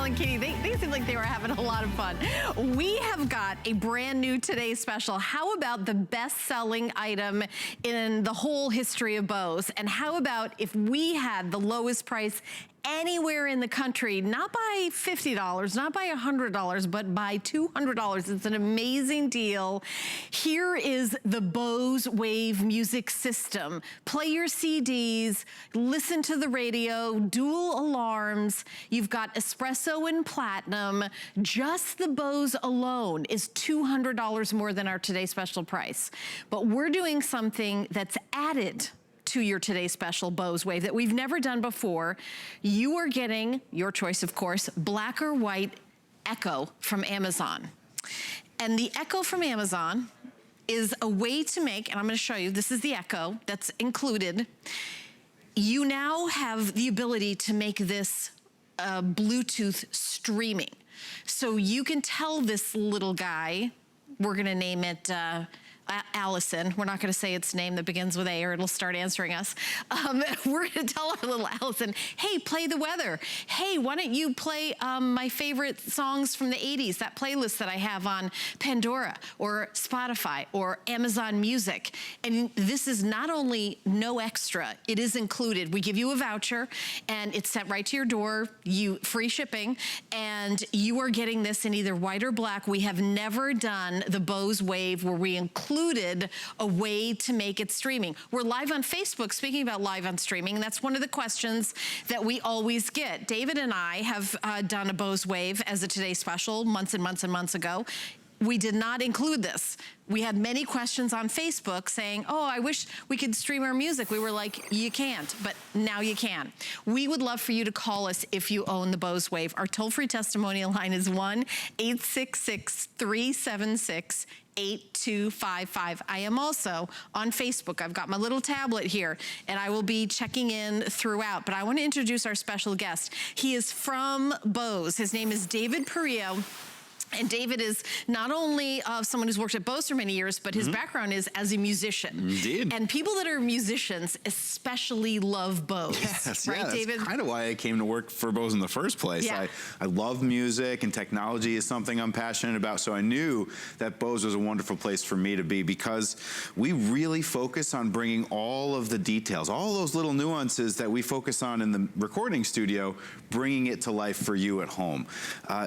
and Katie, they seem like they were having a lot of fun. We have got a brand new Today's Special. How about the best-selling item in the whole history of Bose? And how about if we had the lowest price anywhere in the country, not by $50, not by $100, but by $200. It's an amazing deal. Here is the Bose Wave music system. Play your CDs, listen to the radio, dual alarms. You've got espresso and platinum. Just the Bose alone is $200 more than our Today's Special price. But we're doing something that's added to your Today's Special Bose Wave that we've never done before. You are getting, your choice of course, black or white Echo from Amazon. And the Echo from Amazon is a way to make, and I'm gonna show you, this is the Echo that's included. You now have the ability to make this Bluetooth streaming. So you can tell this little guy, we're gonna name it Allison. We're not gonna say its name that begins with A or it'll start answering us. We're gonna tell our little Allison, hey, play the weather. Hey, why don't you play my favorite songs from the 80s, that playlist that I have on Pandora or Spotify or Amazon Music. And this is not only no extra, it is included. We give you a voucher and it's sent right to your door, free shipping, and you are getting this in either white or black. We have never done the Bose Wave where we included a way to make it streaming. We're live on Facebook, speaking about live on streaming. That's one of the questions that we always get. David and I have done a Bose Wave as a Today's Special months and months and months ago. We did not include this. We had many questions on Facebook saying, oh, I wish we could stream our music. We were like, you can't, but now you can. We would love for you to call us if you own the Bose Wave. Our toll-free testimonial line is 1-866-376-8255. I am also on Facebook. I've got my little tablet here, and I will be checking in throughout. But I want to introduce our special guest. He is from Bose. His name is David Perillo. And David is not only someone who's worked at Bose for many years, but his background is as a musician. Indeed. And people that are musicians especially love Bose. Yes, right, yeah, David? That's kind of why I came to work for Bose in the first place. Yeah. I love music, and technology is something I'm passionate about, so I knew that Bose was a wonderful place for me to be because we really focus on bringing all of the details, all those little nuances that we focus on in the recording studio, bringing it to life for you at home.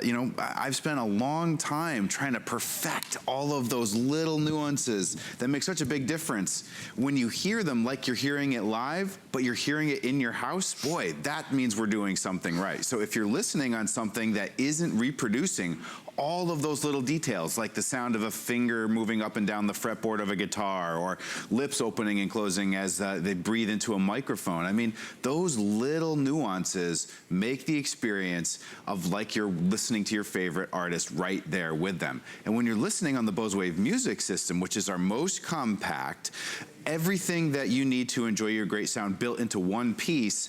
You know, I've spent a long time trying to perfect all of those little nuances that make such a big difference. When you hear them like you're hearing it live, but you're hearing it in your house, boy, that means we're doing something right. So if you're listening on something that isn't reproducing all of those little details, like the sound of a finger moving up and down the fretboard of a guitar, or lips opening and closing as they breathe into a microphone. I mean, those little nuances make the experience of like you're listening to your favorite artist right there with them. And when you're listening on the Bose Wave music system, which is our most compact, everything that you need to enjoy your great sound built into one piece,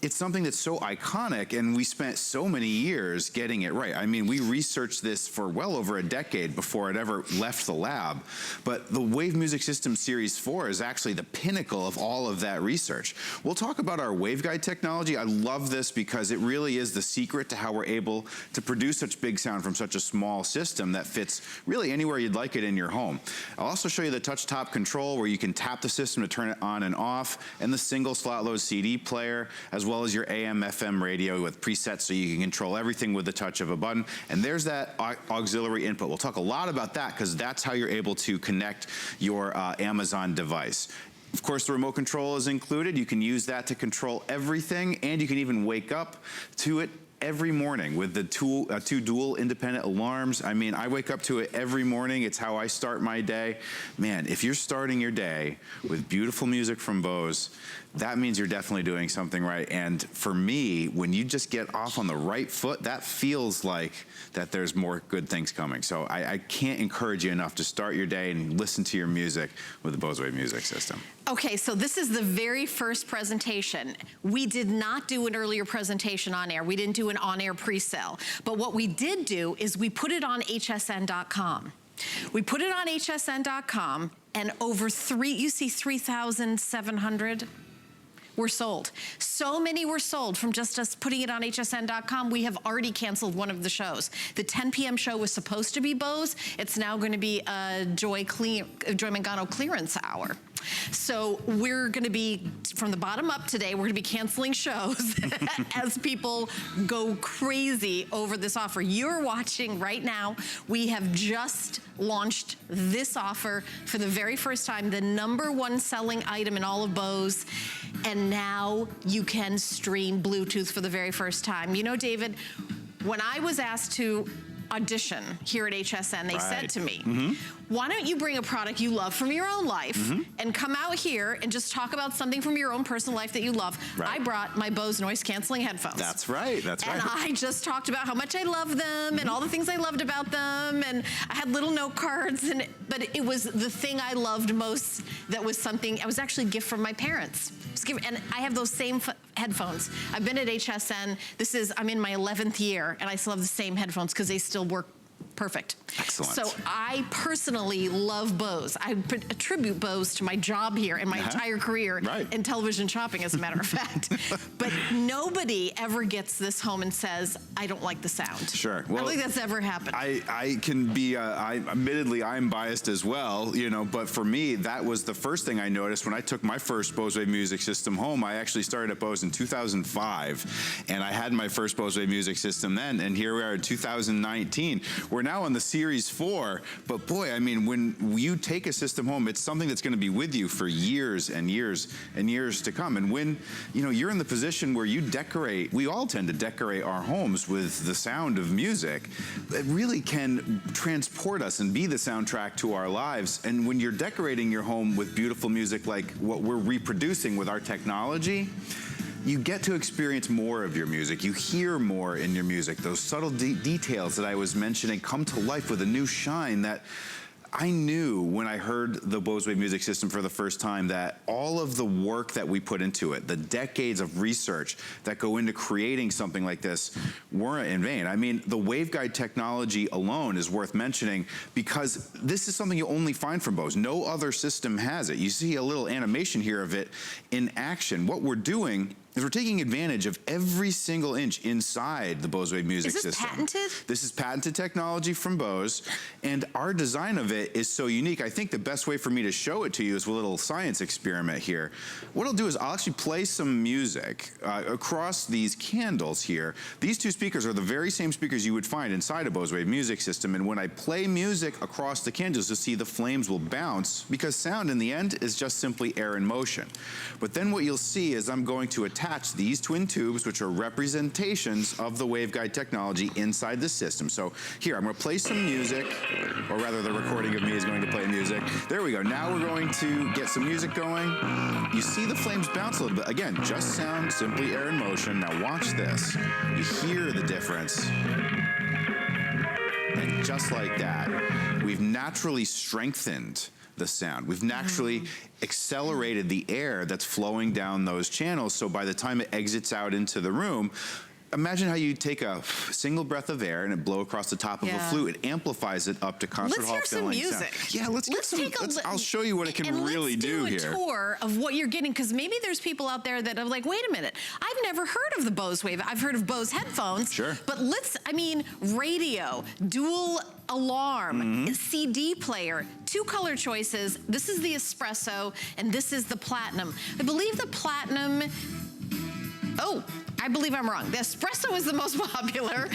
it's something that's so iconic, and we spent so many years getting it right. I mean, we researched this for well over a decade before it ever left the lab, but the Wave Music System Series 4 is actually the pinnacle of all of that research. We'll talk about our waveguide technology. I love this because it really is the secret to how we're able to produce such big sound from such a small system that fits really anywhere you'd like it in your home. I'll also show you the touch top control where you can tap the system to turn it on and off, and the single slot load CD player, as well as your AM/FM radio with presets so you can control everything with the touch of a button. And there's that auxiliary input. We'll talk a lot about that because that's how you're able to connect your Amazon device. Of course, the remote control is included. You can use that to control everything, and you can even wake up to it every morning with the two dual independent alarms. I mean, I wake up to it every morning. It's how I start my day. Man, if you're starting your day with beautiful music from Bose, that means you're definitely doing something right. And for me, when you just get off on the right foot, that feels like that there's more good things coming. So I can't encourage you enough to start your day and listen to your music with the Bose Wave music system. Okay, so this is the very first presentation. We did not do an earlier presentation on air. We didn't do an on-air pre-sale. But what we did do is we put it on HSN.com. We put it on HSN.com, and over you see 3,700? were sold. So many were sold from just us putting it on hsn.com. We have already canceled one of the shows. The 10 p.m. show was supposed to be Bose. It's now going to be a Joy Mangano clearance hour. So we're going to be, from the bottom up today, we're going to be canceling shows as people go crazy over this offer. You're watching right now. We have just launched this offer for the very first time, the #1 selling item in all of Bose. And now you can stream Bluetooth for the very first time. You know, David, when I was asked to audition here at HSN, they said to me, why don't you bring a product you love from your own life and come out here and just talk about something from your own personal life that you love. I brought my Bose noise canceling headphones. That's right, that's right. And I just talked about how much I love them and all the things I loved about them, and I had little note cards, but it was the thing I loved most that was something, it was actually a gift from my parents. And I have those same headphones. I've been at HSN, I'm in my 11th year, and I still have the same headphones because they still work perfect. Excellent. So I personally love Bose. I attribute Bose to my job here and my entire career in television shopping, as a matter of fact. But nobody ever gets this home and says, I don't like the sound. Sure. Well, I don't think that's ever happened. I can be, admittedly, I'm biased as well, you know, but for me, that was the first thing I noticed when I took my first Bose music system home. I actually started at Bose in 2005, and I had my first Bose music system then, and here we are in 2019. We're now on the Series 4, but boy, I mean, when you take a system home, it's something that's going to be with you for years and years and years to come. And when, you know, you're in the position where you decorate, we all tend to decorate our homes with the sound of music, it really can transport us and be the soundtrack to our lives. And when you're decorating your home with beautiful music like what we're reproducing with our technology, you get to experience more of your music. You hear more in your music. Those subtle details that I was mentioning come to life with a new shine that I knew when I heard the Bose music system for the first time that all of the work that we put into it, the decades of research that go into creating something like this weren't in vain. I mean, the waveguide technology alone is worth mentioning because this is something you only find from Bose. No other system has it. You see a little animation here of it in action. What we're doing is we're taking advantage of every single inch inside the Bose music system. Is this patented? This is patented technology from Bose, and our design of it is so unique. I think the best way for me to show it to you is a little science experiment here. What I'll do is I'll actually play some music across these candles here. These two speakers are the very same speakers you would find inside a Bose music system, and when I play music across the candles, you'll see the flames will bounce because sound in the end is just simply air in motion. But then what you'll see is I'm going to attach these twin tubes, which are representations of the waveguide technology inside the system. So here, I'm going to play some music, or rather the recording of me is going to play music. There we go. Now we're going to get some music going. You see the flames bounce a little bit. Again, just sound, simply air in motion. Now watch this. You hear the difference. And just like that, we've naturally strengthened the sound. We've naturally accelerated the air that's flowing down those channels, so by the time it exits out into the room, imagine how you take a single breath of air and it blow across the top of a flute. It amplifies it up to concert hall filling sound. Let's hear some music. Yeah, I'll show you what it can really do here. Let's do a tour of what you're getting, because maybe there's people out there that are like, wait a minute, I've never heard of the Bose Wave. I've heard of Bose headphones. Sure. But radio, dual alarm, CD player, 2 color choices. This is the espresso and this is the platinum. I believe the platinum, I believe I'm wrong. The espresso is the most popular,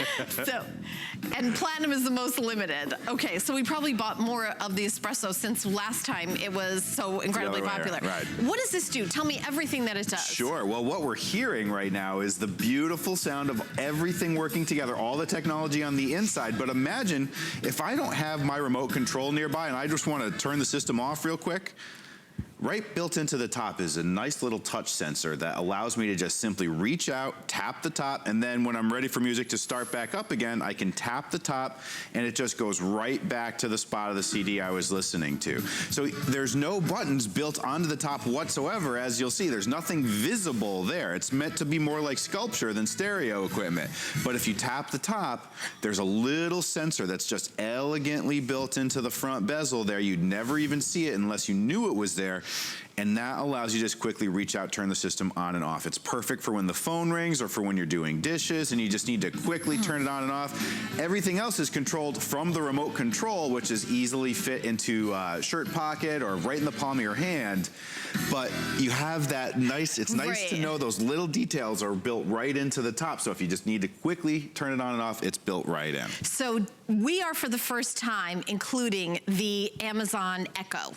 and platinum is the most limited. Okay, so we probably bought more of the espresso since last time it was so incredibly popular. Right. What does this do? Tell me everything that it does. Sure. Well, what we're hearing right now is the beautiful sound of everything working together, all the technology on the inside. But imagine if I don't have my remote control nearby and I just want to turn the system off real quick. Right built into the top is a nice little touch sensor that allows me to just simply reach out, tap the top, and then when I'm ready for music to start back up again, I can tap the top and it just goes right back to the spot of the CD I was listening to. So there's no buttons built onto the top whatsoever, as you'll see. There's nothing visible there. It's meant to be more like sculpture than stereo equipment. But if you tap the top, there's a little sensor that's just elegantly built into the front bezel there. You'd never even see it unless you knew it was there. and that allows you to just quickly reach out, turn the system on and off. It's perfect for when the phone rings or for when you're doing dishes and you just need to quickly turn it on and off. Everything else is controlled from the remote control, which is easily fit into a shirt pocket or right in the palm of your hand. But you have that nice, it's nice to know those little details are built right into the top. So if you just need to quickly turn it on and off, it's built right in. So we are for the first time including the Amazon Echo.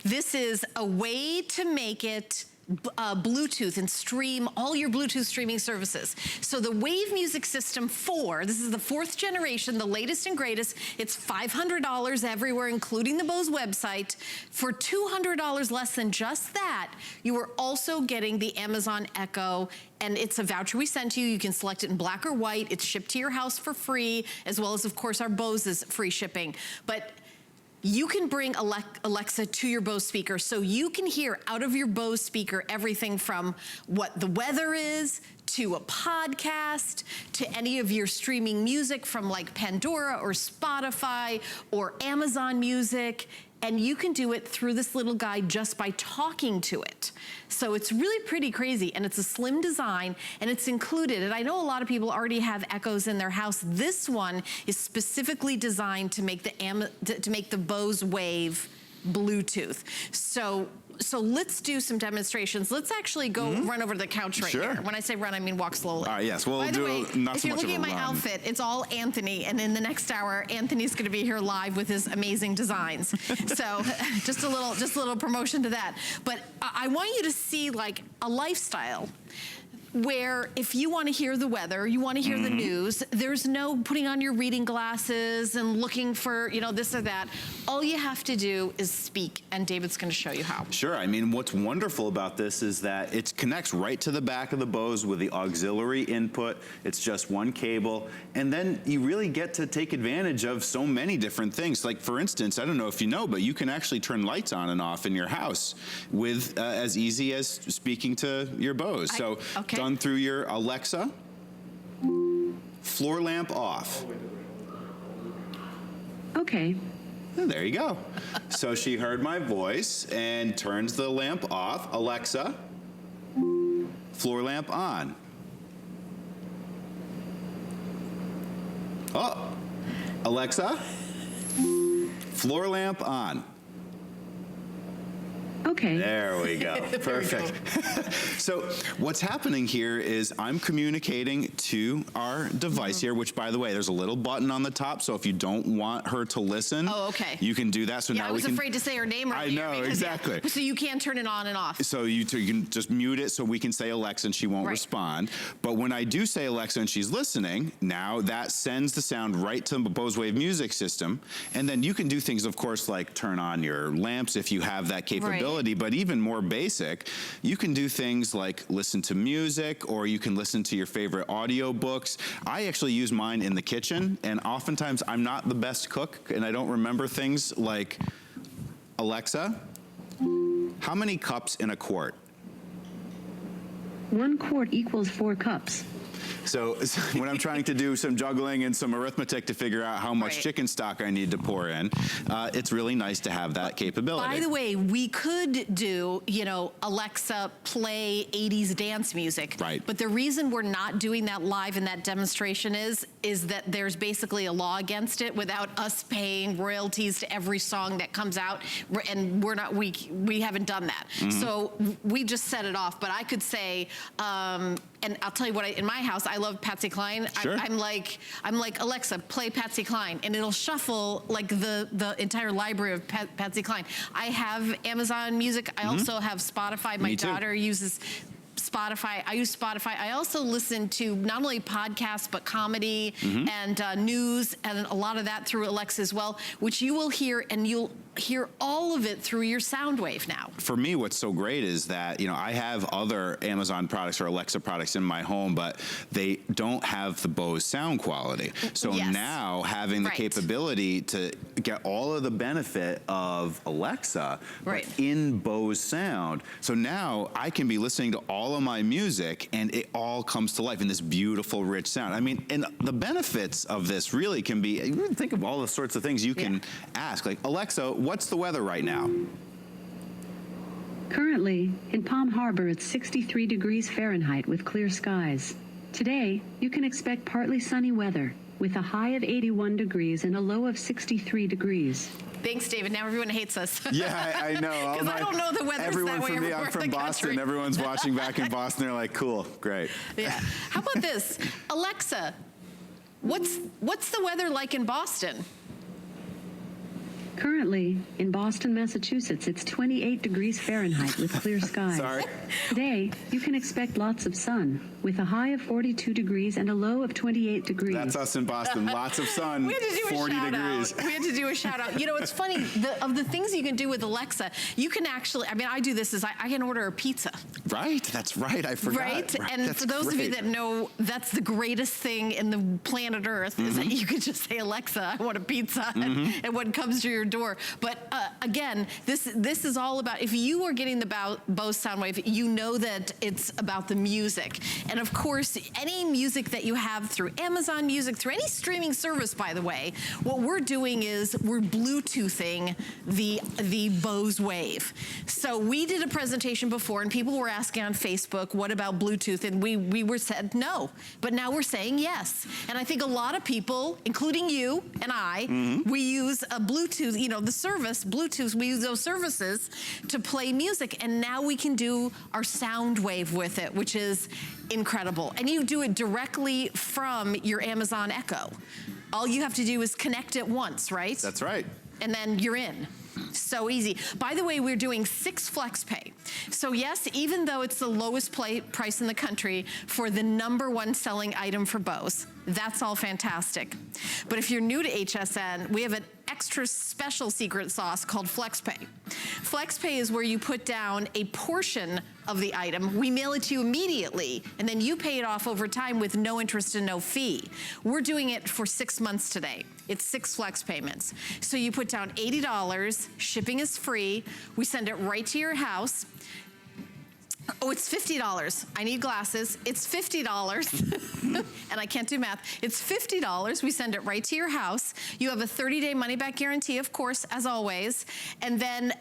This is a way to make it Bluetooth and stream all your Bluetooth streaming services. So the Wave Music System 4, this is the 4th generation, the latest and greatest. It's $500 everywhere, including the Bose website. For $200 less than just that, you are also getting the Amazon Echo, and it's a voucher we sent you. You can select it in black or white. It's shipped to your house for free, as well as, of course, our Bose's free shipping. But you can bring Alexa to your Bose speaker, so you can hear out of your Bose speaker everything from what the weather is, to a podcast, to any of your streaming music from like Pandora or Spotify or Amazon Music. And you can do it through this little guy just by talking to it. So it's really pretty crazy, and it's a slim design, and it's included. And I know a lot of people already have Echoes in their house. This one is specifically designed to make the Bose Wave Bluetooth. So let's do some demonstrations. Let's actually go run over to the couch right here. When I say run, I mean walk slowly. All right, yes, we'll By the way, not so much if you're looking at my outfit, it's all Anthony, and in the next hour, Anthony's gonna be here live with his amazing designs. So just a little promotion to that. But I want you to see like a lifestyle where if you want to hear the weather, you want to hear the news, there's no putting on your reading glasses and looking for, you know, this or that. All you have to do is speak, and David's going to show you how. Sure. I mean, what's wonderful about this is that it connects right to the back of the Bose with the auxiliary input. It's just one cable, and then you really get to take advantage of so many different things. Like, for instance, I don't know if you know, but you can actually turn lights on and off in your house with as easy as speaking to your Bose. So done through your Alexa, floor lamp off. Okay. And there you go. So she heard my voice and turns the lamp off. Alexa, floor lamp on. Oh, Alexa, floor lamp on. Okay. There we go. Perfect. So what's happening here is I'm communicating to our device here, which, by the way, there's a little button on the top. So if you don't want her to listen, you can do that. So now I was afraid to say her name earlier. I know, exactly. So you can turn it on and off. So you can just mute it so we can say Alexa and she won't respond. But when I do say Alexa and she's listening, now that sends the sound right to the Bose Wave Music System. And then you can do things, of course, like turn on your lamps if you have that capability. But even more basic, you can do things like listen to music, or you can listen to your favorite audio books. I actually use mine in the kitchen, and oftentimes I'm not the best cook and I don't remember things like, Alexa, how many cups in a quart? 1 quart equals 4 cups. So when I'm trying to do some juggling and some arithmetic to figure out how much chicken stock I need to pour in, it's really nice to have that capability. By the way, we could do, you know, Alexa, play 80s dance music. Right. But the reason we're not doing that live in that demonstration is that there's basically a law against it without us paying royalties to every song that comes out, and we haven't done that. So we just set it off. But I could say, and I'll tell you what, in my house, I love Patsy Cline. Sure. I'm like, Alexa, play Patsy Cline, and it'll shuffle like the entire library of Patsy Cline. I have Amazon Music. I also have Spotify. My daughter uses Spotify. I use Spotify. I also listen to not only podcasts, but comedy and news, and a lot of that through Alexa as well, which you will hear, and you'll hear all of it through your sound wave now. For me, what's so great is that, you know, I have other Amazon products or Alexa products in my home, but they don't have the Bose sound quality. So now having the capability to get all of the benefit of Alexa but in Bose sound. So now I can be listening to all of my music and it all comes to life in this beautiful, rich sound. I mean, and the benefits of this really can be, you can think of all the sorts of things you can ask, like, Alexa, what's the weather right now? Currently, in Palm Harbor, it's 63 degrees Fahrenheit with clear skies. Today, you can expect partly sunny weather with a high of 81 degrees and a low of 63 degrees. Thanks, David. Now everyone hates us. Yeah, I know. Because I don't know the weather's everyone that way from me, everywhere I'm from in the Boston. country. Everyone's watching back in Boston. They're like, cool, great. Yeah. How about this? Alexa, what's the weather like in Boston? Currently, in Boston, Massachusetts, it's 28 degrees Fahrenheit with clear skies. Sorry. Today, you can expect lots of sun with a high of 42 degrees and a low of 28 degrees. That's us in Boston. Lots of sun, We had to do 40 a shout degrees. out. We had to do a shout out. You know, it's funny, of the things you can do with Alexa, you can actually, I mean, I do this is I can order a pizza. Right, that's right. I forgot. Right? And that's for those of you great. that know, that's the greatest thing in the planet Earth is that you could just say, Alexa, I want a pizza, and what comes to your door. But again, this is all about, if you are getting the Bose Soundwave, you know that it's about the music. And of course, any music that you have through Amazon Music, through any streaming service, by the way, what we're doing is we're Bluetoothing the Bose Wave. So we did a presentation before, and people were asking on Facebook, what about Bluetooth? And we were said no, but now we're saying yes. And I think a lot of people, including you and I, we use a Bluetooth, you know, the service, Bluetooth, we use those services to play music, and now we can do our sound wave with it, which is incredible. And you do it directly from your Amazon Echo. All you have to do is connect it once, right? That's right. And then you're in. So easy. By the way, we're doing 6 FlexPay. So yes, even though it's the lowest price in the country for the #1 selling item for Bose, that's all fantastic. But if you're new to HSN, we have an extra special secret sauce called FlexPay. FlexPay is where you put down a portion of the item, we mail it to you immediately, and then you pay it off over time with no interest and no fee. We're doing it for 6 months today. It's 6 flex payments. So you put down $80, shipping is free, we send it right to your house. Oh, it's $50. I need glasses. It's $50. And I can't do math. It's $50. We send it right to your house. You have a 30-day money-back guarantee, of course, as always. And then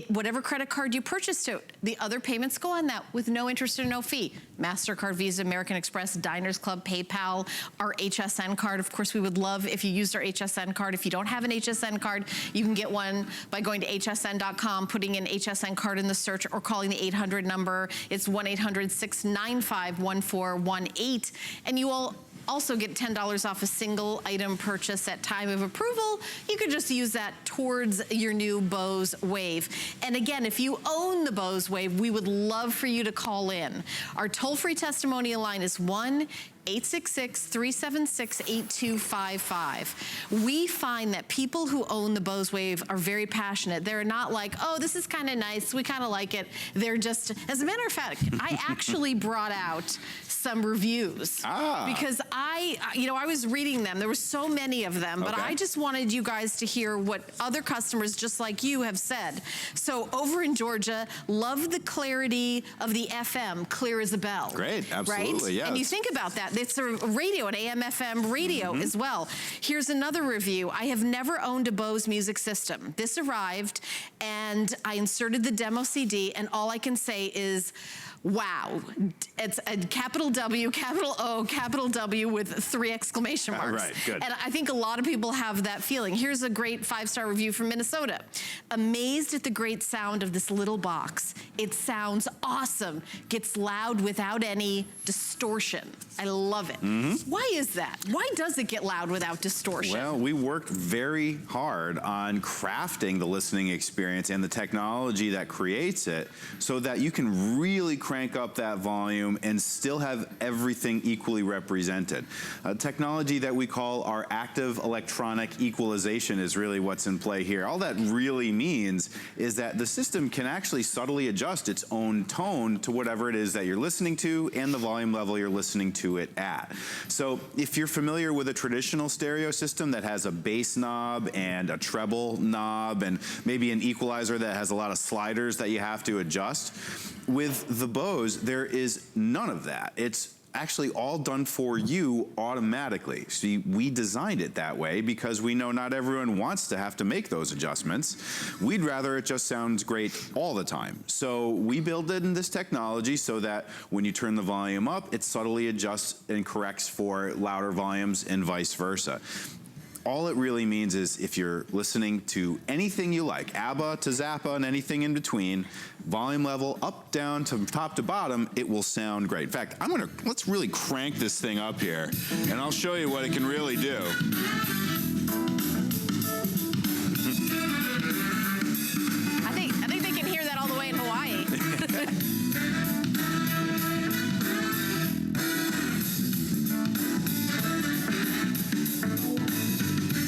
whatever credit card you purchased it, the other payments go on that with no interest or no fee. MasterCard, Visa, American Express, Diners Club, PayPal, our HSN card. Of course, we would love if you used our HSN card. If you don't have an HSN card, you can get one by going to hsn.com, putting in HSN card in the search, or calling the 800 number. It's 1-800-695-1418. And you will also get $10 off a single item purchase at time of approval. You could just use that towards your new Bose Wave. And again, if you own the Bose Wave, we would love for you to call in. Our toll-free testimonial line is 1-866-376-8255. We find that people who own the Bose Wave are very passionate. They're not like, oh, this is kind of nice, we kind of like it. They're just, as a matter of fact, I actually brought out some reviews because I was reading them. There were so many of them, but I just wanted you guys to hear what other customers just like you have said. So over in Georgia, love the clarity of the FM, clear as a bell. Great, absolutely, right? yes. And you think about that. It's a radio, an AM, FM radio as well. Here's another review. I have never owned a Bose music system. This arrived and I inserted the demo CD, and all I can say is, wow. It's a capital W, capital O, capital W with 3 exclamation marks. Right, good. And I think a lot of people have that feeling. Here's a great 5-star review from Minnesota. Amazed at the great sound of this little box. It sounds awesome. Gets loud without any distortion. I love it. Why is that? Why does it get loud without distortion? Well, we worked very hard on crafting the listening experience and the technology that creates it so that you can really crank up that volume and still have everything equally represented. Technology that we call our active electronic equalization is really what's in play here. All that really means is that the system can actually subtly adjust its own tone to whatever it is that you're listening to and the volume level you're listening to it at. So if you're familiar with a traditional stereo system that has a bass knob and a treble knob and maybe an equalizer that has a lot of sliders that you have to adjust, with the Bose, there is none of that. It's actually all done for you automatically. See, we designed it that way because we know not everyone wants to have to make those adjustments. We'd rather it just sounds great all the time. So we build it in this technology so that when you turn the volume up, it subtly adjusts and corrects for louder volumes and vice versa. All it really means is if you're listening to anything you like, ABBA to Zappa and anything in between, volume level up, down, to top to bottom, it will sound great. In fact, let's really crank this thing up here, and I'll show you what it can really do. I think they can hear that all the way in Hawaii.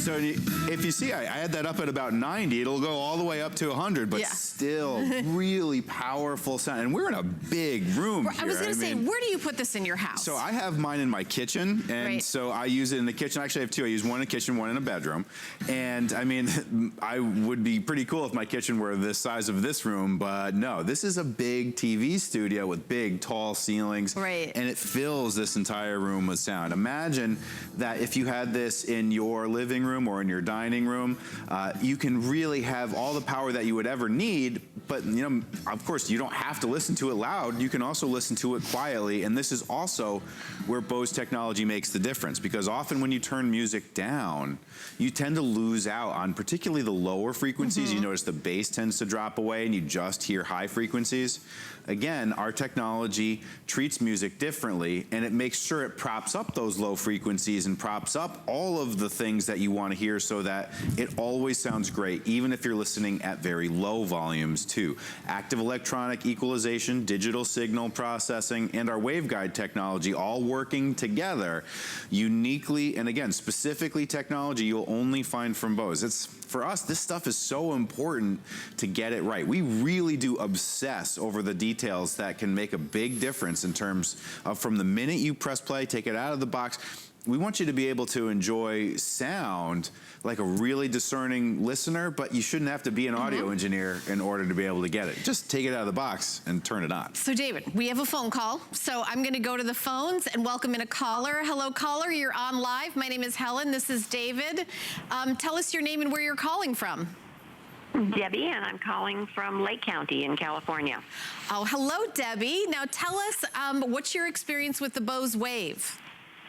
So if you see, I had that up at about 90. It'll go all the way up to 100, but still really powerful sound. And we're in a big room here. I was going to say, where do you put this in your house? So I have mine in my kitchen, and so I use it in the kitchen. Actually, I have two. I use one in the kitchen, one in a bedroom. And I mean, I would be pretty cool if my kitchen were the size of this room, but no, this is a big TV studio with big, tall ceilings. And it fills this entire room with sound. Imagine that if you had this in your living room or in your dining room, you can really have all the power that you would ever need, but you know, of course, you don't have to listen to it loud. You can also listen to it quietly, and this is also where Bose technology makes the difference, because often when you turn music down, you tend to lose out on particularly the lower frequencies. You notice the bass tends to drop away and you just hear high frequencies. Again, our technology treats music differently, and it makes sure it props up those low frequencies and props up all of the things that you want to hear so that it always sounds great, even if you're listening at very low volumes too. Active electronic equalization, digital signal processing, and our waveguide technology all working together uniquely, and again, specifically technology you'll only find from Bose. For us, this stuff is so important to get it right. We really do obsess over the details that can make a big difference in terms of from the minute you press play, take it out of the box. We want you to be able to enjoy sound like a really discerning listener, but you shouldn't have to be an audio engineer in order to be able to get it. Just take it out of the box and turn it on. So David, we have a phone call, so I'm going to go to the phones and welcome in a caller. Hello, caller, you're on live. My name is Helen, this is David. Tell us your name and where you're calling from. Debbie, and I'm calling from Lake County in California. Oh, hello, Debbie. Now tell us, what's your experience with the Bose Wave?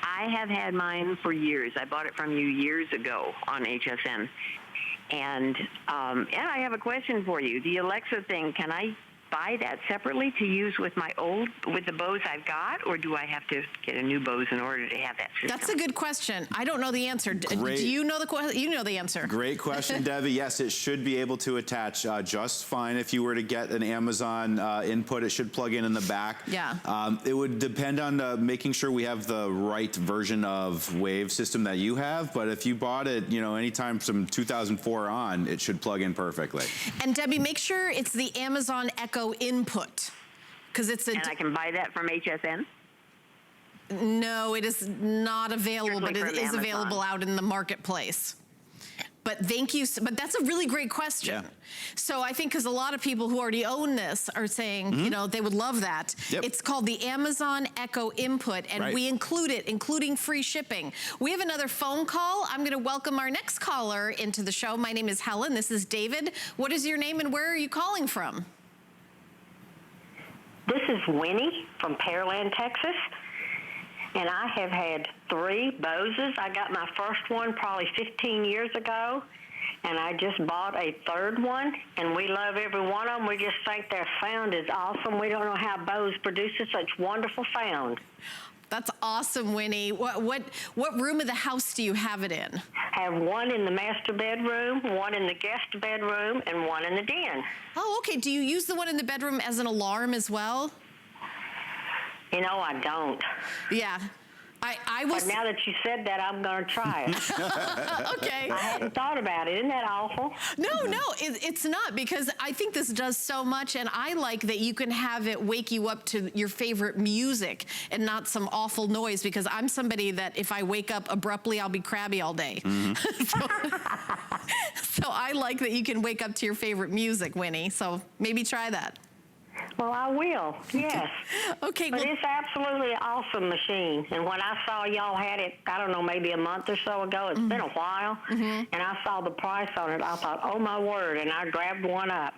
I have had mine for years. I bought it from you years ago on HSN. And I have a question for you. The Alexa thing, can I buy that separately to use with the Bose I've got, or do I have to get a new Bose in order to have that system? That's a good question. I don't know the answer. Great. Do you know you know the answer? Great question, Debbie. Yes, it should be able to attach just fine. If you were to get an Amazon input, it should plug in the back. Yeah. It would depend on making sure we have the right version of Wave system that you have, but if you bought it, you know, anytime from 2004 on, it should plug in perfectly. And Debbie, make sure it's the Amazon Echo input, because it's And I can buy that from HSN? No, it is not available, but it is available out in the marketplace. But thank you. But that's a really great question. Yeah. So I think because a lot of people who already own this are saying, you know, they would love that. Yep. It's called the Amazon Echo Input, and we include it, including free shipping. We have another phone call. I'm going to welcome our next caller into the show. My name is Helen. This is David. What is your name and where are you calling from? This is Winnie from Pearland, Texas, and I have had 3 Boses. I got my first one probably 15 years ago, and I just bought a 3rd one, and we love every one of them. We just think their sound is awesome. We don't know how Bose produces such wonderful sound. That's awesome, Winnie. What room of the house do you have it in? I have one in the master bedroom, one in the guest bedroom, and one in the den. Oh, okay. Do you use the one in the bedroom as an alarm as well? You know, I don't. Yeah. I was. But now that you said that, I'm going to try it. Okay. I hadn't thought about it. Isn't that awful? No, it's not, because I think this does so much, and I like that you can have it wake you up to your favorite music and not some awful noise, because I'm somebody that if I wake up abruptly, I'll be crabby all day. So I like that you can wake up to your favorite music, Winnie. So maybe try that. Well, I will, yes. Okay, But well, it's absolutely an awesome machine. And when I saw y'all had it, I don't know, maybe a month or so ago, it's been a while, and I saw the price on it, I thought, oh my word, and I grabbed one up.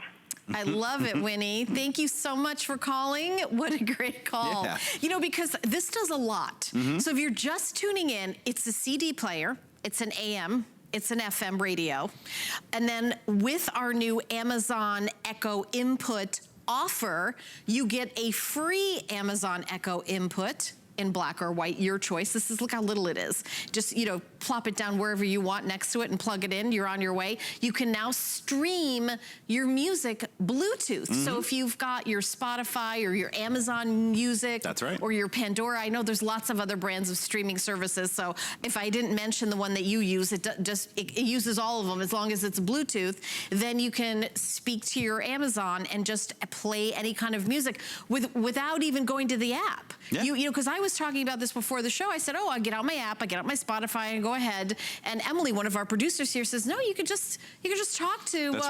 I love it, Winnie. Thank you so much for calling. What a great call. Yeah. You know, because this does a lot. So if you're just tuning in, it's a CD player, it's an AM, it's an FM radio. And then with our new Amazon Echo Input offer, you get a free Amazon Echo Input in black or white, your choice. This is, look how little it is. Just, you know, plop it down wherever you want next to it and plug it in, you're on your way. You can now stream your music Bluetooth. So if you've got your Spotify or your Amazon Music, that's right, or your Pandora, I know there's lots of other brands of streaming services, so if I didn't mention the one that you use, it uses all of them as long as it's Bluetooth, then you can speak to your Amazon and just play any kind of music without even going to the app. Yeah. You know, because I was talking about this before the show. I said, oh, I get out my app, I get out my Spotify, and go ahead. And Emily, one of our producers here, says, no, you could just talk to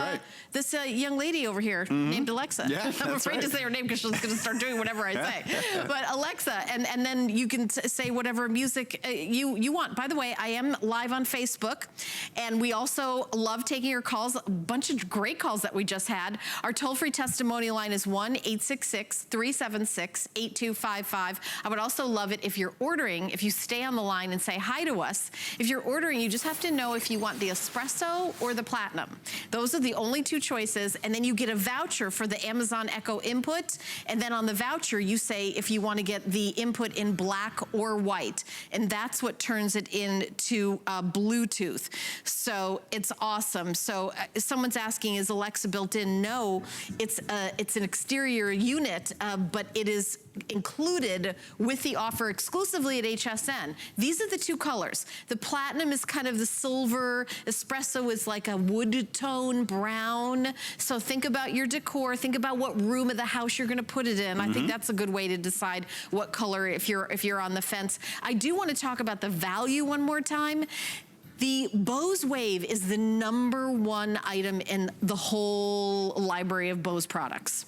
this young lady over here named Alexa. Yeah, I'm afraid to say her name because she's going to start doing whatever I say. But Alexa, and then you can say whatever music you want. By the way, I am live on Facebook, and we also love taking your calls. A bunch of great calls that we just had. Our toll-free testimonial line is 1-866-376-8255. I would also love it if you're ordering, if you stay on the line and say hi to us. If you're ordering, you just have to know if you want the espresso or the platinum. Those are the only two choices, and then you get a voucher for the Amazon Echo Input, and then on the voucher you say if you want to get the input in black or white, and that's what turns it into Bluetooth. So it's awesome. So someone's asking, is Alexa built in? No, it's an exterior unit, but it is included with the offer exclusively at HSN. These are the two colors. The platinum is kind of the silver. Espresso is like a wood tone brown. So think about your decor. Think about what room of the house you're going to put it in. I think that's a good way to decide what color if you're on the fence. I do want to talk about the value one more time. The Bose Wave is the #1 item in the whole library of Bose products.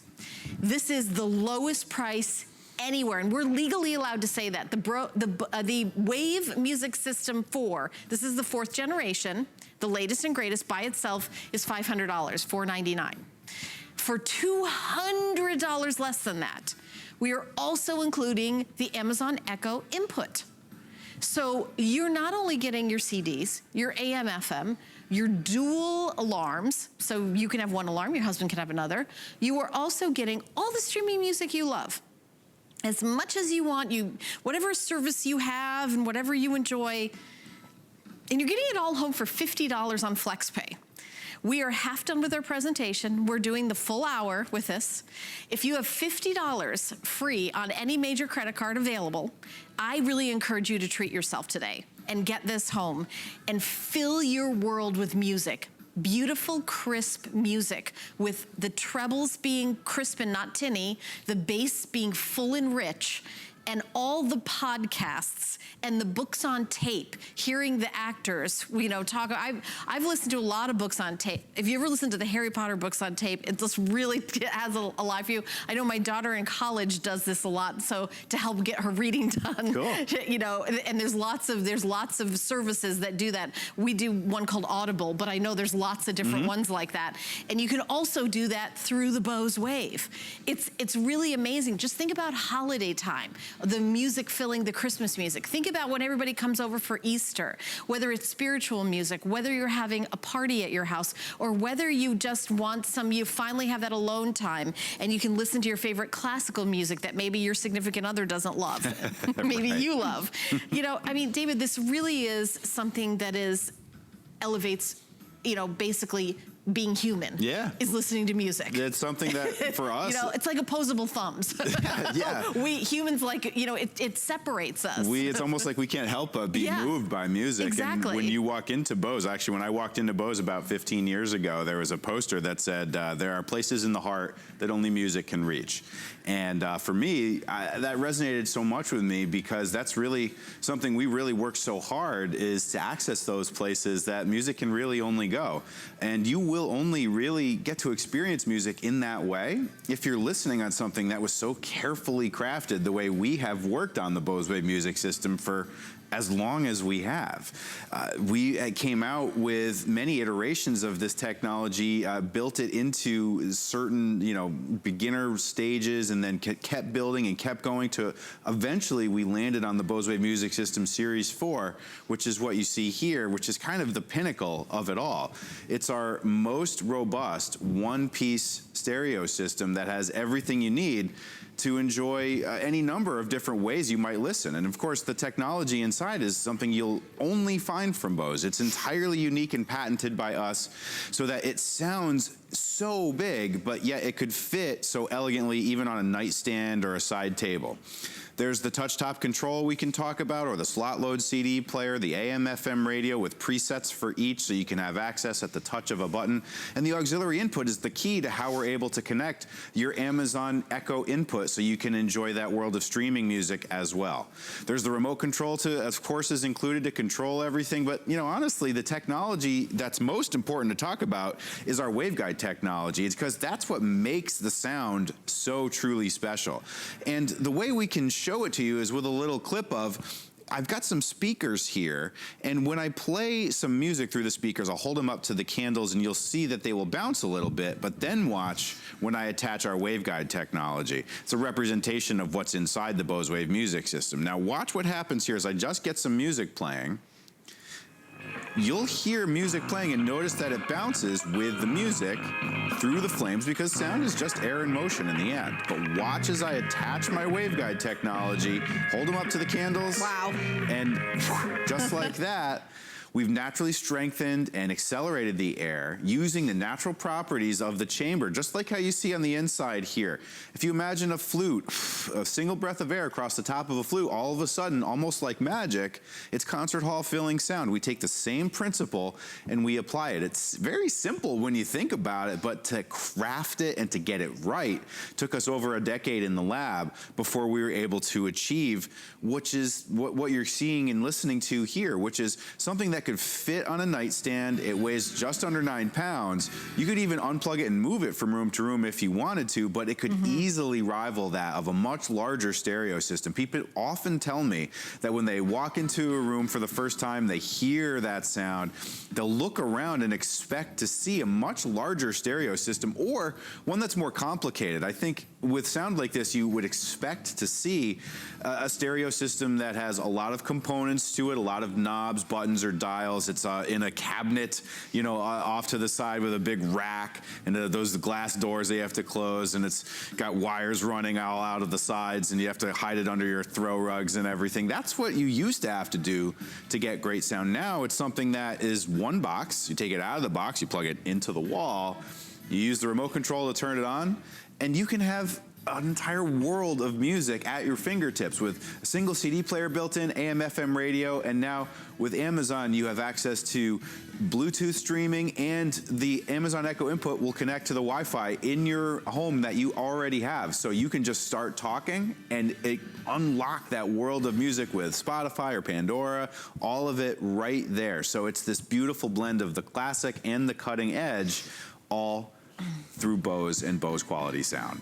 This is the lowest price anywhere, and we're legally allowed to say that. The Wave Music System 4, this is the 4th generation, the latest and greatest by itself is $500, $499. For $200 less than that, we are also including the Amazon Echo Input. So you're not only getting your CDs, your AM, FM, your dual alarms, so you can have one alarm, your husband can have another. You are also getting all the streaming music you love. As much as you want, whatever service you have and whatever you enjoy, and you're getting it all home for $50 on FlexPay. We are half done with our presentation. We're doing the full hour with this. If you have $50 free on any major credit card available, I really encourage you to treat yourself today and get this home and fill your world with music. Beautiful, crisp music with the trebles being crisp and not tinny, the bass being full and rich, and all the podcasts and the books on tape, hearing the actors, you know, talk. I've listened to a lot of books on tape. If you ever listen to the Harry Potter books on tape, it just really has a live view. I know my daughter in college does this a lot, so to help get her reading done. Cool. You know, and there's lots of services that do that. We do one called Audible, but I know there's lots of different ones like that. And you can also do that through the Bose Wave. It's really amazing. Just think about holiday time. The music filling the Christmas music. Think about when everybody comes over for Easter, whether it's spiritual music, whether you're having a party at your house, or whether you just want you finally have that alone time and you can listen to your favorite classical music that maybe your significant other doesn't love. Maybe you love. You know, I mean, David, this really is something that elevates, you know, basically being human. Yeah. Is listening to music. It's something that for us, you know, it's like opposable thumbs. Yeah. We humans, like, you know, it separates us. It's almost like we can't help but be moved by music. Exactly. And when you walk into Bose, actually, when I walked into Bose about 15 years ago, there was a poster that said, there are places in the heart that only music can reach. And for me, that resonated so much with me because that's really something we really work so hard is to access those places that music can really only go. And you will will only really get to experience music in that way if you're listening on something that was so carefully crafted the way we have worked on the Bose Wave music system for as long as we have. We came out with many iterations of this technology, built it into certain, beginner stages, and then kept building and kept going to eventually we landed on the Bose Wave Music System Series 4, which is what you see here, which is kind of the pinnacle of it all. It's our most robust one-piece stereo system that has everything you need to enjoy any number of different ways you might listen. And of course, the technology inside is something you'll only find from Bose. It's entirely unique and patented by us so that it sounds so big, but yet it could fit so elegantly even on a nightstand or a side table. There's the touch-top control we can talk about, or the slot load CD player, the AM/FM radio with presets for each so you can have access at the touch of a button. And the auxiliary input is the key to how we're able to connect your Amazon Echo input so you can enjoy that world of streaming music as well. There's the remote control of course, is included to control everything, but honestly, the technology that's most important to talk about is our waveguide technology. It's because that's what makes the sound so truly special. And the way we can show it to you is with a little clip of, I've got some speakers here, and when I play some music through the speakers, I'll hold them up to the candles and you'll see that they will bounce a little bit, but then watch when I attach our waveguide technology. It's a representation of what's inside the Bose Wave music system. Now watch what happens here as I just get some music playing. You'll hear music playing and notice that it bounces with the music through the flames because sound is just air in motion in the end. But watch as I attach my waveguide technology, hold them up to the candles. Wow. And just like that, we've naturally strengthened and accelerated the air using the natural properties of the chamber, just like how you see on the inside here. If you imagine a flute, a single breath of air across the top of a flute, all of a sudden, almost like magic, it's concert hall filling sound. We take the same principle and we apply it. It's very simple when you think about it, but to craft it and to get it right took us over a decade in the lab before we were able to achieve, which is what you're seeing and listening to here, which is something that could fit on a nightstand. It weighs just under 9 pounds. You could even unplug it and move it from room to room if you wanted to, but it could easily rival that of a much larger stereo system. People often tell me that when they walk into a room for the first time, they hear that sound, they'll look around and expect to see a much larger stereo system or one that's more complicated. I think with sound like this, you would expect to see a stereo system that has a lot of components to it, a lot of knobs, buttons, or dials. It's in a cabinet, off to the side with a big rack and those glass doors they have to close, and it's got wires running all out of the sides, and you have to hide it under your throw rugs and everything. That's what you used to have to do to get great sound. Now it's something that is one box. You take it out of the box, you plug it into the wall, you use the remote control to turn it on, and you can have an entire world of music at your fingertips with a single CD player built in, AM/FM radio, and now with Amazon you have access to Bluetooth streaming, and the Amazon Echo input will connect to the Wi-Fi in your home that you already have. So you can just start talking and it unlock that world of music with Spotify or Pandora, all of it right there. So it's this beautiful blend of the classic and the cutting edge, all through Bose and Bose quality sound.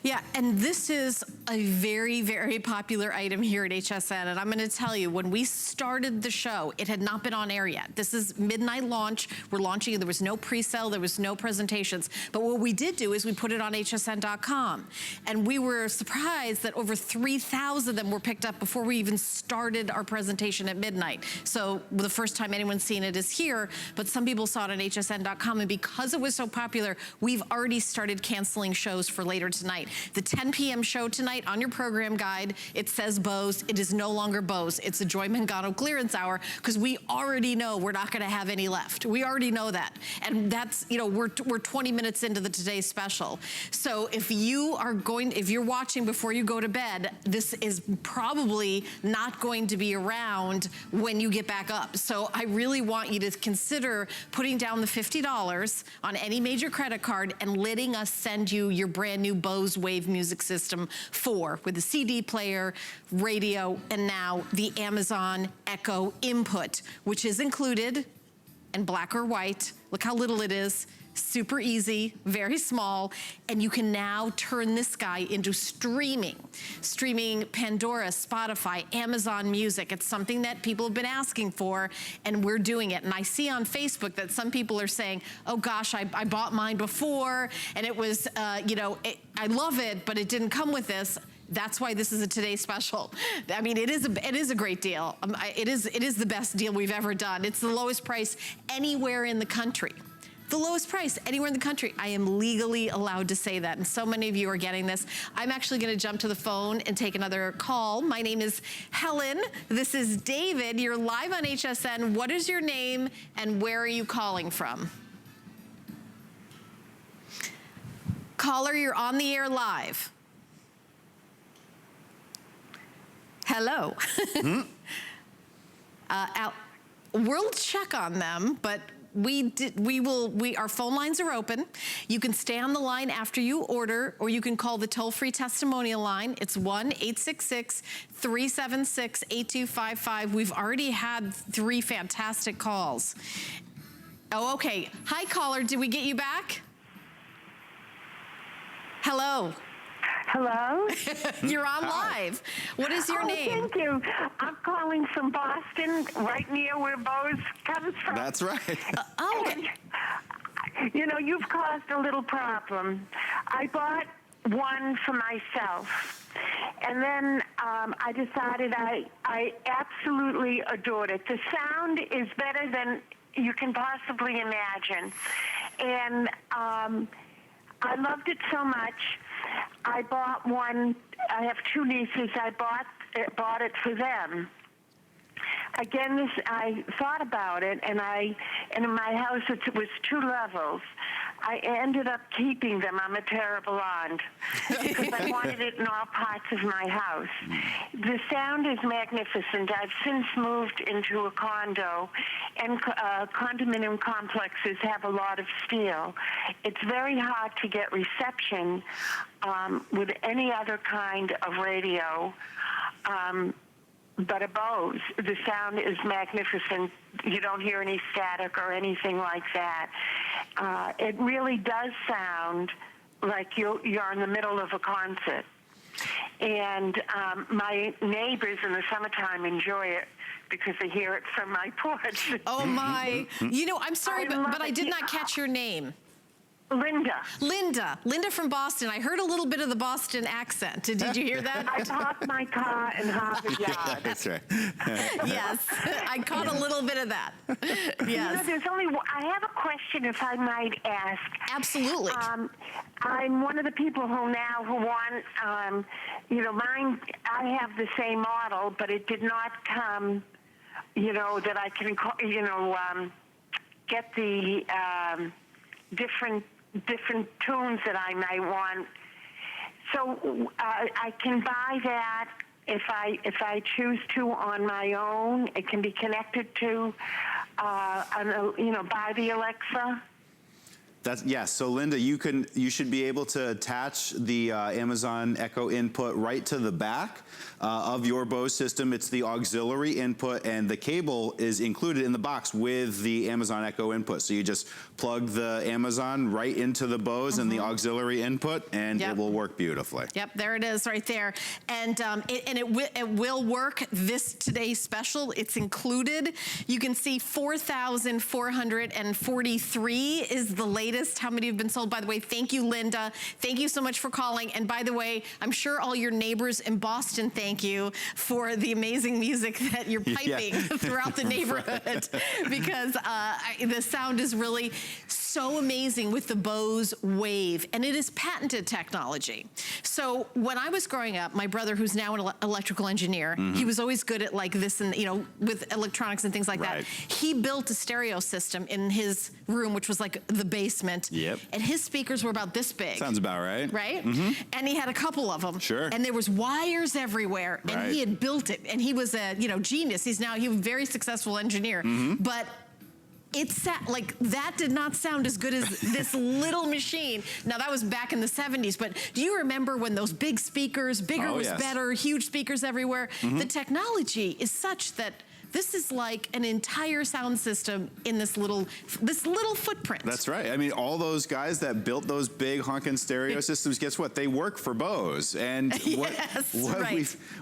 Yeah, and this is a very, very popular item here at HSN, and I'm gonna tell you, when we started the show, it had not been on air yet. This is midnight launch. We're launching, there was no pre-sale, there was no presentations, but what we did do is we put it on hsn.com, and we were surprised that over 3,000 of them were picked up before we even started our presentation at midnight. So the first time anyone's seen it is here, but some people saw it on hsn.com, and because it was so popular, we've already started canceling shows for later tonight. The 10 p.m. show tonight, on your program guide, it says Bose. It is no longer Bose. It's a Joy Mangano clearance hour because we already know we're not going to have any left. We already know that. And that's, we're 20 minutes into the Today Special. So if you're watching before you go to bed, this is probably not going to be around when you get back up. So I really want you to consider putting down the $50 on any major credit card and letting us send you your brand new Bose Wave music system 4 with the CD player, radio, and now the Amazon Echo input, which is included and black or white. Look how little it is. Super easy, very small, and you can now turn this guy into streaming Pandora, Spotify, Amazon Music. It's something that people have been asking for, and we're doing it. And I see on Facebook that some people are saying, oh gosh, I bought mine before, and it was, you know, I love it, but it didn't come with this. That's why this is a Today Special. I mean, it is a great deal. It is the best deal we've ever done. It's the lowest price anywhere in the country. The lowest price anywhere in the country. I am legally allowed to say that, and so many of you are getting this. I'm actually gonna jump to the phone and take another call. My name is Helen. This is David. You're live on HSN. What is your name, and where are you calling from? Caller, you're on the air live. Hello. We'll check on them, but our phone lines are open. You can stay on the line after you order, or you can call the toll-free testimonial line. It's 1-866-376-8255. We've already had 3 fantastic calls. Oh, okay. Hi, caller. Did we get you back? Hello. Hello? You're on live. What is your name? Thank you. I'm calling from Boston, right near where Bose comes from. That's right. Okay. You know, you've caused a little problem. I bought one for myself, and then I decided I absolutely adored it. The sound is better than you can possibly imagine, and I loved it so much. I bought one. I have 2 nieces. I bought it for them. Again, I thought about it, and in my house it was 2 levels. I ended up keeping them. I'm a terrible aunt because I wanted it in all parts of my house. The sound is magnificent. I've since moved into a condo, and condominium complexes have a lot of steel. It's very hard to get reception with any other kind of radio. But a Bose, the sound is magnificent. You don't hear any static or anything like that. It really does sound like you're in the middle of a concert. And my neighbors in the summertime enjoy it because they hear it from my porch. Oh my. You know, I'm sorry, but I did not catch your name. Linda. Linda from Boston. I heard a little bit of the Boston accent. Did you hear that? I parked my car in Harvard Yard. That's right. Yes, I caught a little bit of that. Yes. You know, I have a question, if I might ask. Absolutely. I'm one of the people who want, you know, mine, I have the same model, but it did not come, you know, that I can, you know, get the different tunes that I might want. So I can buy that if I choose to on my own. It can be connected to, you know, by the Alexa. Yes. So Linda, you should be able to attach the Amazon Echo input right to the back of your Bose system. It's the auxiliary input, and the cable is included in the box with the Amazon Echo input. So you just plug the Amazon right into the Bose and the auxiliary input, and it will work beautifully. Yep, there it is right there. And it will work. This Today's Special, it's included. You can see 4,443 is the latest. How many have been sold? By the way, thank you, Linda. Thank you so much for calling. And by the way, I'm sure all your neighbors in Boston thank you for the amazing music that you're piping throughout the neighborhood because the sound is really so amazing with the Bose Wave, and it is patented technology. So when I was growing up, my brother, who's now an electrical engineer, he was always good at like this and, you know, with electronics and things like that. He built a stereo system in his room, which was like the basement. Yep. And his speakers were about this big. Sounds about right. Right? And he had a couple of them. Sure. And there was wires everywhere, and he had built it, and he was a, you know, genius. He was a very successful engineer. But it's like, that did not sound as good as this little machine. Now, that was back in the 70s, but do you remember when those big speakers, bigger was better, huge speakers everywhere? The technology is such that This is like an entire sound system in this little footprint. That's right. I mean, all those guys that built those big honkin' stereo systems, guess what? They work for Bose. And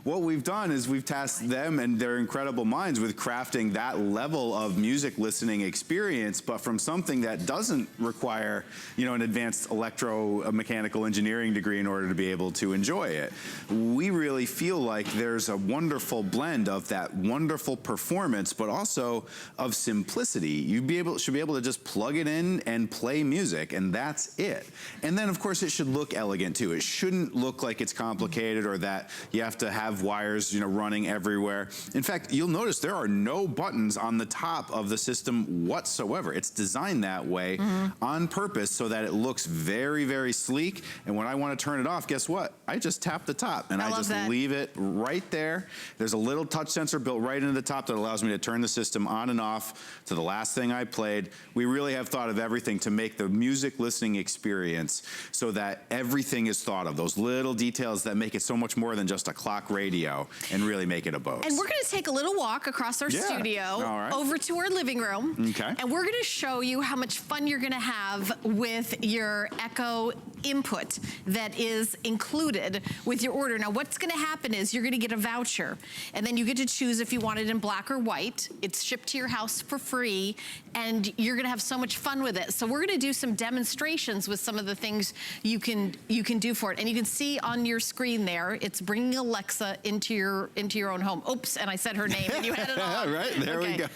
what we've done is we've tasked them and their incredible minds with crafting that level of music listening experience, but from something that doesn't require, you know, an advanced electromechanical engineering degree in order to be able to enjoy it. We really feel like there's a wonderful blend of that wonderful performance, but also of simplicity. You should be able to just plug it in and play music, and that's it. And then, of course, it should look elegant too. It shouldn't look like it's complicated or that you have to have wires, you know, running everywhere. In fact, you'll notice there are no buttons on the top of the system whatsoever. It's designed that way on purpose so that it looks very, very sleek. And when I want to turn it off, guess what? I just tap the top and I just leave it right there. There's a little touch sensor built right into the top that allows me to turn the system on and off to the last thing I played. We really have thought of everything to make the music listening experience so that everything is thought of, those little details that make it so much more than just a clock radio and really make it a Bose. And we're going to take a little walk across our studio over to our living room. Okay. And we're going to show you how much fun you're going to have with your Echo input that is included with your order. Now, what's going to happen is you're going to get a voucher, and then you get to choose if you want it in black or white. It's shipped to your house for free, and you're going to have so much fun with it. So we're going to do some demonstrations with some of the things you can do for it. And you can see on your screen there, it's bringing Alexa into your own home. Oops, and I said her name, and you had it on. Right, there we go.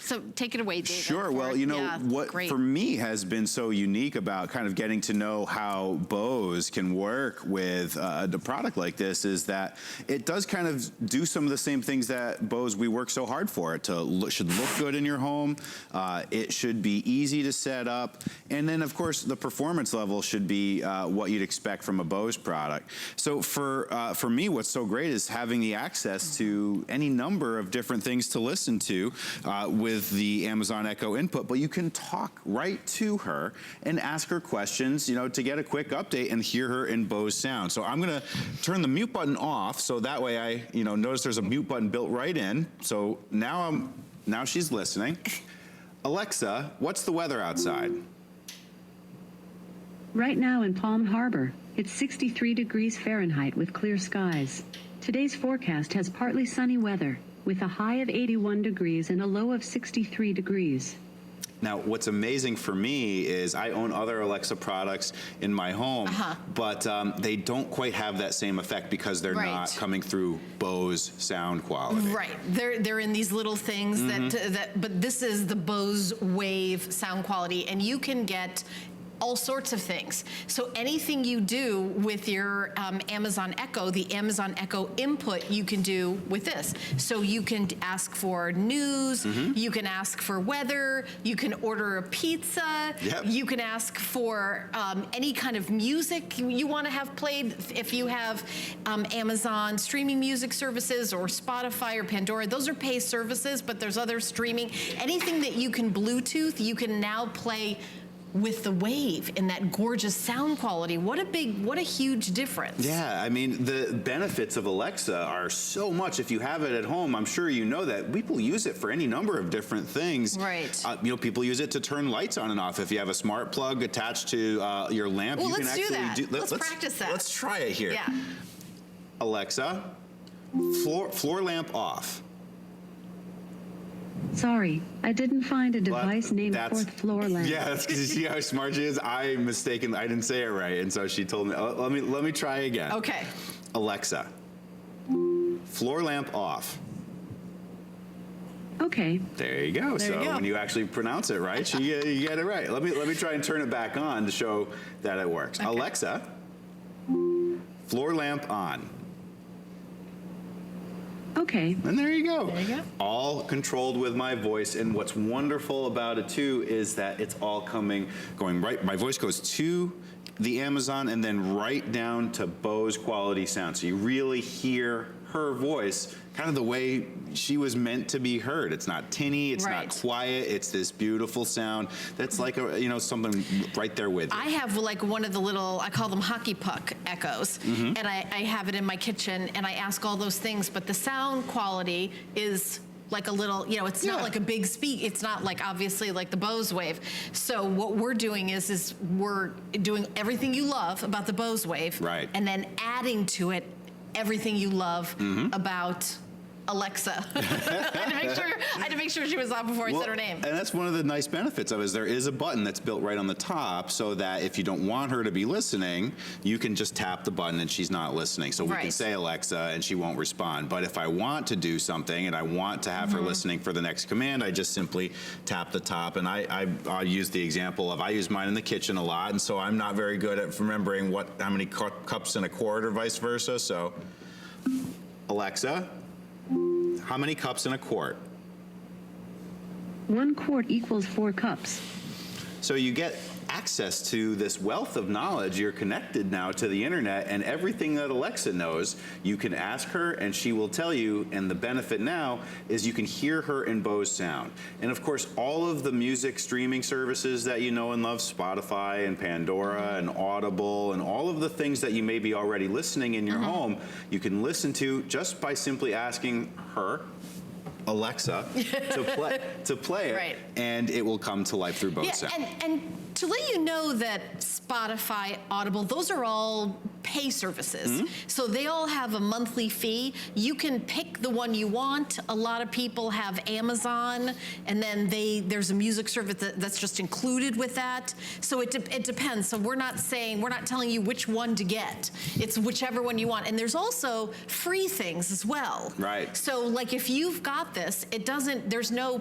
So take it away, David. Sure. Well, you know, what for me has been so unique about kind of getting to know how Bose can work with a product like this is that it does kind of do some of the same things that Bose, we work so hard for. It should look good in your home. It should be easy to set up. And then, of course, the performance level should be what you'd expect from a Bose product. So for me, what's so great is having the access to any number of different things to listen to with the Amazon Echo input, but you can talk right to her and ask her questions, you know, to get a quick update and hear her in Bose sound. So I'm going to turn the mute button off, so that way I, you know, notice there's a mute button built right in. So now she's listening. Alexa, what's the weather outside? Right now in Palm Harbor, it's 63 degrees Fahrenheit with clear skies. Today's forecast has partly sunny weather, with a high of 81 degrees and a low of 63 degrees. Now, what's amazing for me is I own other Alexa products in my home, but they don't quite have that same effect because they're not coming through Bose sound quality. Right. They're in these little things but this is the Bose Wave sound quality, and you can get all sorts of things. So anything you do with your Amazon Echo, the Amazon Echo input, you can do with this. So you can ask for news, you can ask for weather, you can order a pizza, you can ask for any kind of music you want to have played. If you have Amazon streaming music services or Spotify or Pandora, those are pay services, but there's other streaming. Anything that you can Bluetooth, you can now play with the Wave in that gorgeous sound quality. What a huge difference. Yeah, I mean, the benefits of Alexa are so much. If you have it at home, I'm sure you know that people use it for any number of different things. Right. You know, people use it to turn lights on and off. If you have a smart plug attached to your lamp, you can actually let's practice that. Let's try it here. Yeah. Alexa, floor lamp off. Sorry, I didn't find a device named fourth floor lamp. Yeah, that's because you see how smart she is. I didn't say it right, and so she told me. Let me try again. Okay. Alexa, floor lamp off. Okay. There you go. So when you actually pronounce it right, you get it right. Let me try and turn it back on to show that it works. Okay. Alexa, floor lamp on. Okay. And there you go. There you go. All controlled with my voice. And what's wonderful about it too is that it's all going right. My voice goes to the Amazon and then right down to Bose quality sound. So you really hear her voice kind of the way she was meant to be heard. It's not tinny, it's not quiet, it's this beautiful sound that's like something right there with you. I have like one of the little, I call them hockey puck echoes, and I have it in my kitchen, and I ask all those things, but the sound quality is like a little, it's not like a big speak. It's not like obviously like the Bose Wave. So what we're doing is we're doing everything you love about the Bose Wave, and then adding to it everything you love about Alexa. I had to make sure she was on before I said her name. And that's one of the nice benefits of it, is there is a button that's built right on the top, so that if you don't want her to be listening, you can just tap the button and she's not listening. So we can say Alexa and she won't respond. But if I want to do something and I want to have her listening for the next command, I just simply tap the top. And I use the example of, I use mine in the kitchen a lot, and so I'm not very good at remembering how many cups in a quart or vice versa. So Alexa, how many cups in a quart? 1 quart equals 4 cups. So you get access to this wealth of knowledge. You're connected now to the internet, and everything that Alexa knows, you can ask her and she will tell you. And the benefit now is you can hear her in Bose sound. And of course, all of the music streaming services that you know and love, Spotify and Pandora and Audible, and all of the things that you may be already listening in your home, you can listen to just by simply asking her, Alexa, to play it, and it will come to life through Bose sound. And to let you know that Spotify, Audible, those are all pay services. So they all have a monthly fee. You can pick the one you want. A lot of people have Amazon, and then there's a music service that's just included with that. So it depends. So we're not telling you which one to get. It's whichever one you want. And there's also free things as well. Right. So like if you've got this, there's no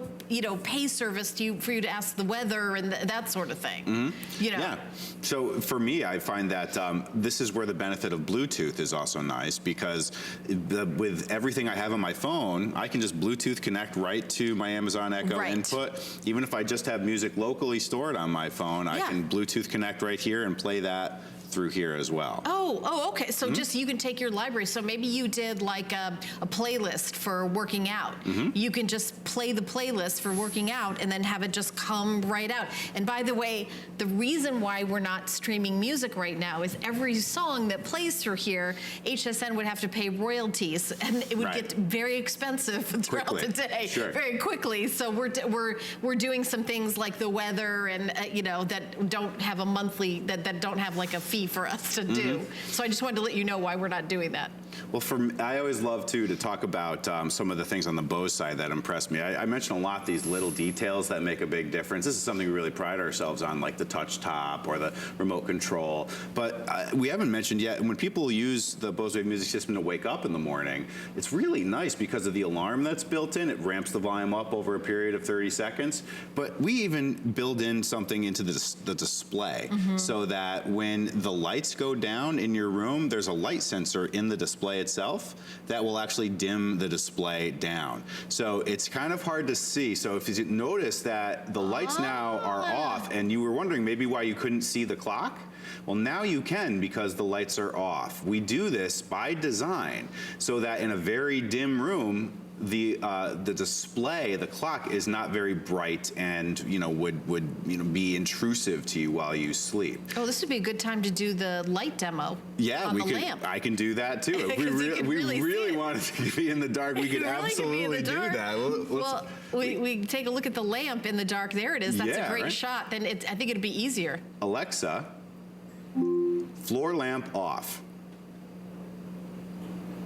pay service for you to ask the weather and that sort of thing. Yeah. So for me, I find that this is where the benefit of Bluetooth is also nice, because with everything I have on my phone, I can just Bluetooth connect right to my Amazon Echo input. Even if I just have music locally stored on my phone, I can Bluetooth connect right here and play that through here as well. Okay. So just you can take your library. So maybe you did like a playlist for working out. You can just play the playlist for working out and then have it just come right out. And by the way, the reason why we're not streaming music right now is every song that plays through here, HSN would have to pay royalties, and it would get very expensive throughout the day, very quickly. So we're doing some things like the weather and that don't have a monthly, that don't have like a fee for us to do. So I just wanted to let you know why we're not doing that. Well, I always love to talk about some of the things on the Bose side that impressed me. I mentioned a lot these little details that make a big difference. This is something we really pride ourselves on, like the touch top or the remote control. But we haven't mentioned yet, when people use the Bose Wave music system to wake up in the morning, it's really nice because of the alarm that's built in. It ramps the volume up over a period of 30 seconds. But we even build in something into the display so that when the lights go down in your room, there's a light sensor in the display itself that will actually dim the display down. So it's kind of hard to see. So if you notice that the lights now are off, and you were wondering maybe why you couldn't see the clock, well, now you can, because the lights are off. We do this by design so that in a very dim room, the display, the clock, is not very bright and would be intrusive to you while you sleep. Oh, this would be a good time to do the light demo. Yeah, on the lamp. I can do that too. If we really wanted to be in the dark, we could absolutely do that. We take a look at the lamp in the dark. There it is. That's a great shot. Then I think it'd be easier. Alexa, floor lamp off.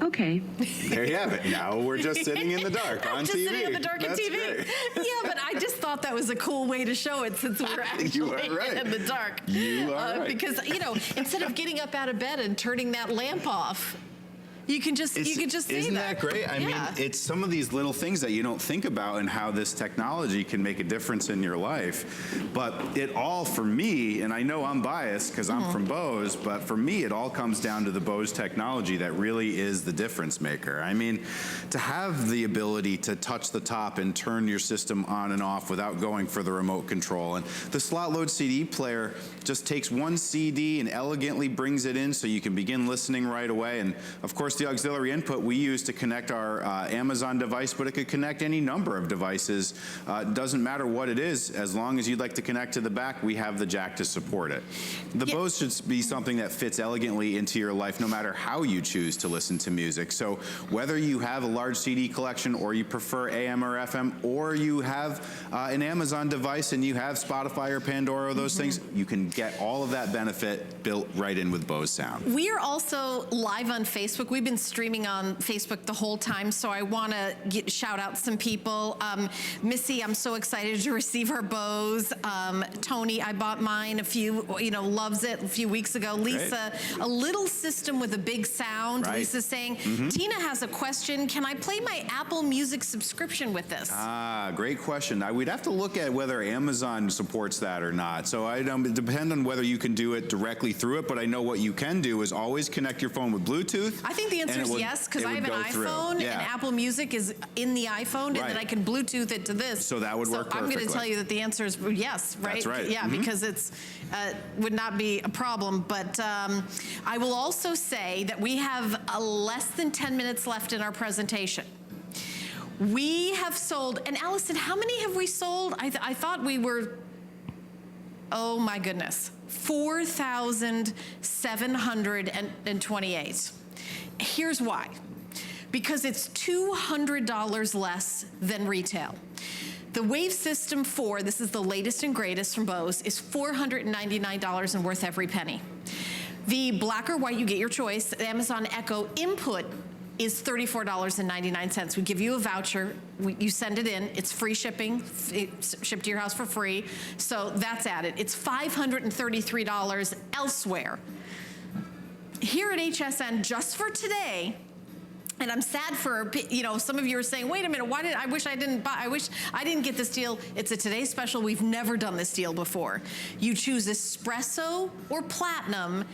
Okay. There you have it. Now we're just sitting in the dark on TV. Just sitting in the dark on TV. Great. Yeah, but I just thought that was a cool way to show it, since we're actually in the dark. You are right. Because instead of getting up out of bed and turning that lamp off, you can just see that. Isn't that great? I mean, it's some of these little things that you don't think about, and how this technology can make a difference in your life. But it all, for me, and I know I'm biased because I'm from Bose, but for me, it all comes down to the Bose technology that really is the difference maker. I mean, to have the ability to touch the top and turn your system on and off without going for the remote control. And the slot load CD player just takes one CD and elegantly brings it in so you can begin listening right away. And of course, course, the auxiliary input we use to connect our Amazon device, but it could connect any number of devices. Doesn't matter what it is, as long as you'd like to connect to the back, we have the jack to support it. The Bose should be something that fits elegantly into your life, no matter how you choose to listen to music. So whether you have a large CD collection, or you prefer AM or FM, or you have an Amazon device and you have Spotify or Pandora or those things, you can get all of that benefit built right in with Bose sound. We are also live on Facebook. We've been streaming on Facebook the whole time, so I want to shout out some people. Missy, I'm so excited to receive her Bose. Tony, I bought mine loves it a few weeks ago. Lisa, a little system with a big sound. Right. Lisa's saying, Tina has a question. Can I play my Apple Music subscription with this? Great question. We'd have to look at whether Amazon supports that or not. So it depends on whether you can do it directly through it, but I know what you can do is always connect your phone with Bluetooth. I think the answer is yes, because I have an iPhone and Apple Music is in the iPhone, and then I can Bluetooth it to this. So that would work perfectly. I'm going to tell you that the answer is yes, right? That's right. Yeah, because it's would not be a problem. But I will also say that we have less than 10 minutes left in our presentation. We have sold, and Allison, how many have we sold? I thought we were, oh my goodness, 4,728. Here's why. Because it's $200 less than retail. The Wave System 4, this is the latest and greatest from Bose, is $499 and worth every penny. The black or white, you get your choice. The Amazon Echo Input is $34.99. We give you a voucher, you send it in, it's free shipping, it's shipped to your house for free, so that's added. It's $533 elsewhere. Here at HSN, just for today, and I'm sad for, some of you are saying, wait a minute, I wish I didn't get this deal. It's a Today Special. We've never done this deal before. You choose Espresso or Platinum.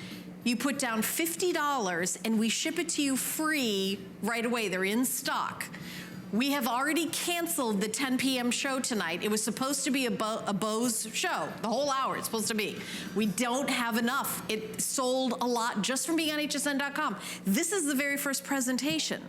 You put down $50 and we ship it to you free right away. They're in stock. We have already canceled the 10 p.m. show tonight. It was supposed to be a Bose show, the whole hour it's supposed to be. We don't have enough. It sold a lot just from being on hsn.com. This is the very first presentation.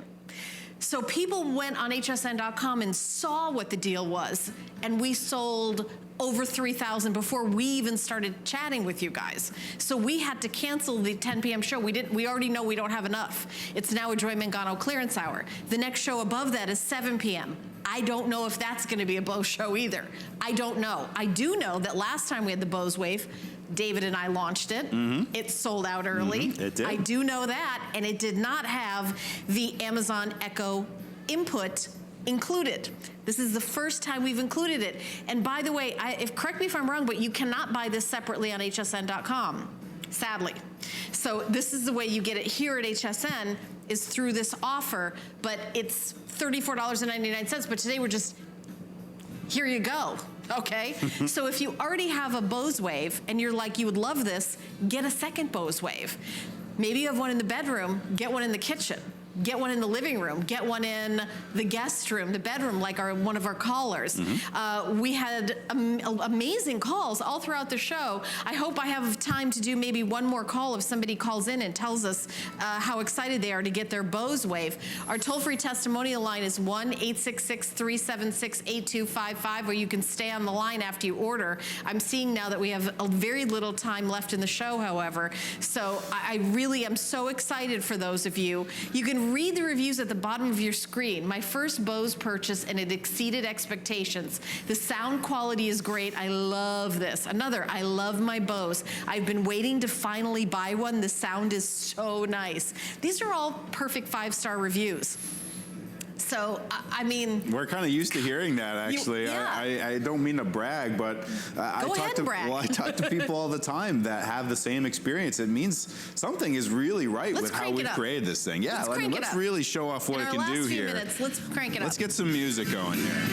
So people went on hsn.com and saw what the deal was, and we sold over 3,000 before we even started chatting with you guys. So we had to cancel the 10 p.m. show. We already know we don't have enough. It's now a Joy Mangano clearance hour. The next show above that is 7 p.m. I don't know if that's gonna be a Bose show either. I don't know. I do know that last time we had the Bose Wave, David and I launched it. It sold out early. It did. I do know that, and it did not have the Amazon Echo Input included. This is the first time we've included it. And by the way, correct me if I'm wrong, but you cannot buy this separately on hsn.com, sadly. So this is the way you get it here at HSN, is through this offer, but it's $34.99, but today we're just, here you go, okay? So if you already have a Bose Wave and you're like, you would love this, get a second Bose Wave. Maybe you have one in the bedroom, get one in the kitchen. Get one in the living room, get one in the guest room, the bedroom, like one of our callers. We had amazing calls all throughout the show. I hope I have time to do maybe one more call if somebody calls in and tells us how excited they are to get their Bose Wave. Our toll-free testimonial line is 1-866-376-8255, or you can stay on the line after you order. I'm seeing now that we have a very little time left in the show, however. So I really am so excited for those of you. You can read the reviews at the bottom of your screen. My first Bose purchase, and it exceeded expectations. The sound quality is great. I love this. Another, I love my Bose. I've been waiting to finally buy one. The sound is so nice. These are all perfect 5-star reviews. So, I mean... We're kind of used to hearing that, actually. I don't mean to brag, but I talk to people all the time that have the same experience. It means something is really right with how we created this thing. Yeah, let's really show off what it can do here. In our last few minutes, let's crank it up. Let's get some music going here.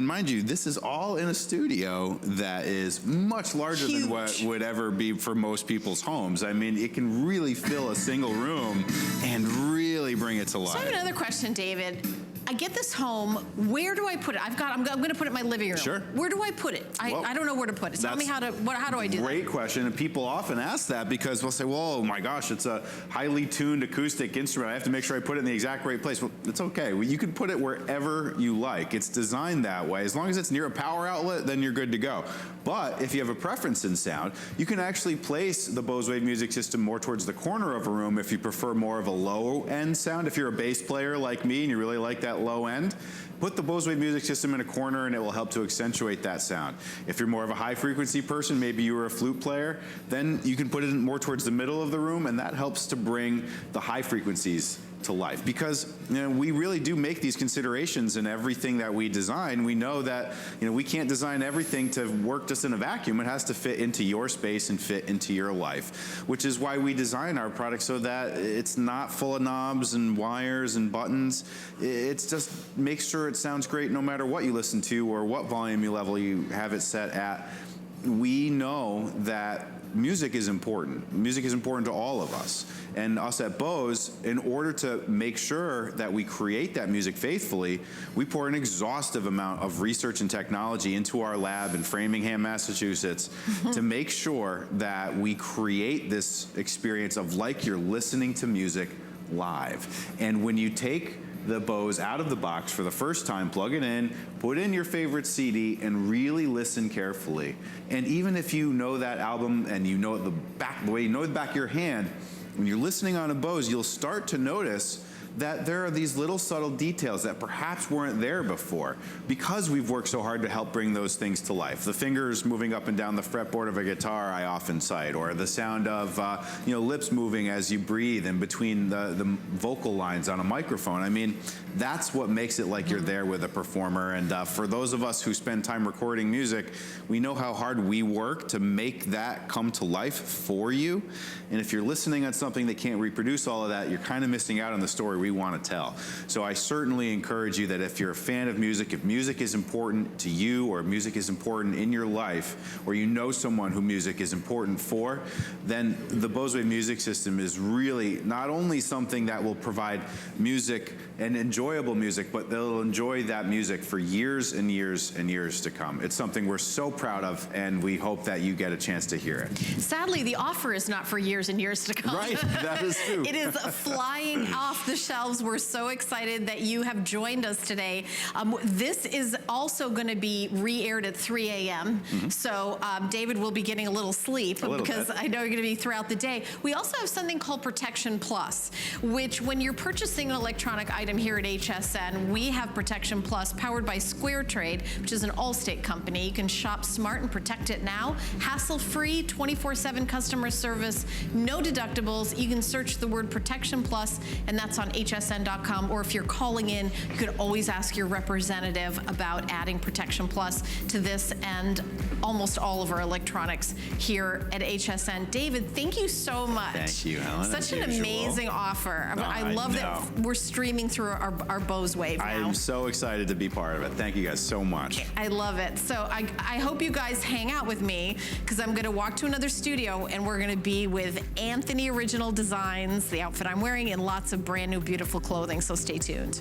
Mind you, this is all in a studio that is much larger than what would ever be for most people's homes. I mean, it can really fill a single room and really bring it to life. So I have another question, David. I get this home, where do I put it? I'm going to put it in my living room. Sure. Where do I put it? I don't know where to put it. Tell me how do I do that? Great question, and people often ask that because they'll say, well, oh my gosh, it's a highly tuned acoustic instrument. I have to make sure I put it in the exact right place. Well, it's okay. You can put it wherever you like. It's designed that way. As long as it's near a power outlet, then you're good to go. But if you have a preference in sound, you can actually place the Bose Wave music system more towards the corner of a room if you prefer more of a low-end sound. If you're a bass player like me and you really like that low end, put the Bose Wave music system in a corner and it will help to accentuate that sound. If you're more of a high frequency person, maybe you were a flute player, then you can put it more towards the middle of the room, and that helps to bring the high frequencies to life. Because we really do make these considerations in everything that we design. We know that we can't design everything to work just in a vacuum. It has to fit into your space and fit into your life, which is why we design our product so that it's not full of knobs and wires and buttons. It's just make sure it sounds great no matter what you listen to or what volume level you have it set at. We know that music is important. Music is important to all of us. And us at Bose, in order to make sure that we create that music faithfully, we pour an exhaustive amount of research and technology into our lab in Framingham, Massachusetts, to make sure that we create this experience of like you're listening to music live. And when you take the Bose out of the box for the first time, plug it in, put in your favorite CD, and really listen carefully. And even if you know that album and you know the way you know the back of your hand, when you're listening on a Bose, you'll start to notice that there are these little subtle details that perhaps weren't there before because we've worked so hard to help bring those things to life. The fingers moving up and down the fretboard of a guitar I often cite, or the sound of lips moving as you breathe in between the vocal lines on a microphone. I mean, that's what makes it like you're there with a performer. And for those of us who spend time recording music, we know how hard we work to make that come to life for you. And if you're listening on something that can't reproduce all of that, you're kind of missing out on the story we want to tell. So I certainly encourage you that if you're a fan of music, if music is important to you or music is important in your life, or you know someone who music is important for, then the Bose Wave music system is really not only something that will provide music and enjoyable music, but they'll enjoy that music for years and years and years to come. It's something we're so proud of, and we hope that you get a chance to hear it. Sadly, the offer is not for years and years to come. Right, that is true. It is flying off the shelves. We're so excited that you have joined us today. This is also going to be re-aired at 3 a.m. So David will be getting a little sleep because I know you're going to be throughout the day. We also have something called Protection Plus, which when you're purchasing an electronic item here at HSN, we have Protection Plus powered by Square Trade, which is an Allstate company. You can shop smart and protect it now. Hassle-free, 24/7 customer service, no deductibles. You can search the word Protection Plus, and that's on hsn.com, or if you're calling in, you could always ask your representative about adding Protection Plus to this and almost all of our electronics here at HSN. David, thank you so much. Thank you, Helen. Such an amazing offer. I love that we're streaming through our Bose Wave now. I'm so excited to be part of it. Thank you guys so much. I love it. So I hope you guys hang out with me because I'm going to walk to another studio and we're going to be with Anthony Original Designs, the outfit I'm wearing, and lots of brand new beautiful clothing. So stay tuned.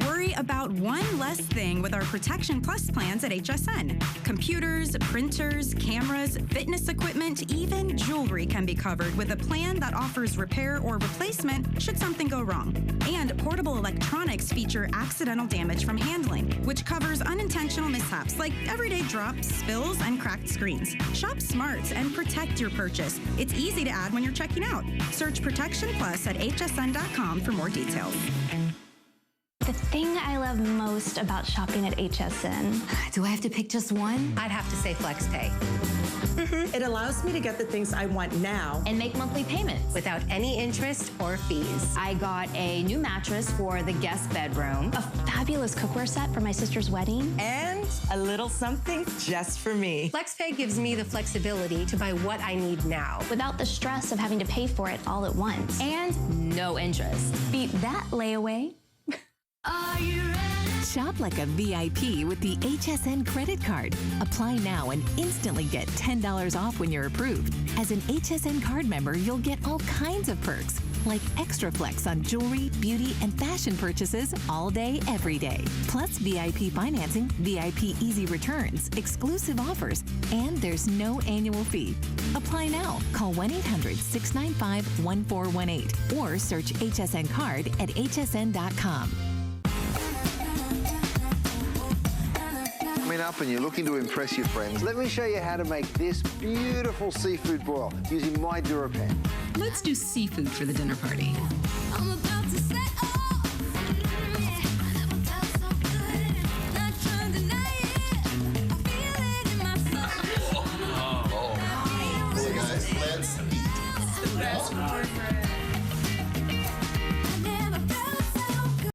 Worry about one less thing with our Protection Plus plans at HSN. Computers, printers, cameras, fitness equipment, even jewelry can be covered with a plan that offers repair or replacement should something go wrong. And portable electronics feature accidental damage from handling, which covers unintentional mishaps like everyday drops, spills, and cracked screens. Shop smart and protect your purchase. It's easy to add when you're checking out. Search Protection Plus at hsn.com for more details. The thing I love most about shopping at HSN. Do I have to pick just one? I'd have to say FlexPay. It allows me to get the things I want now And make monthly payments without any interest or fees. I got a new mattress for the guest bedroom, a fabulous cookware set for my sister's wedding, and a little something just for me. FlexPay gives me the flexibility to buy what I need now without the stress of having to pay for it all at once. and no interest. Beat that layaway. Shop like a VIP with the HSN credit card. Apply now and instantly get $10 off when you're approved. As an HSN card member, you'll get all kinds of perks, like extra flex on jewelry, beauty, and fashion purchases all day, every day. Plus VIP financing, VIP easy returns, exclusive offers, and there's no annual fee. Apply now. Call 1-800-695-1418 or search HSN Card at hsn.com. Coming up and you're looking to impress your friends, let me show you how to make this beautiful seafood broil using my DuraPan. Let's do seafood for the dinner party.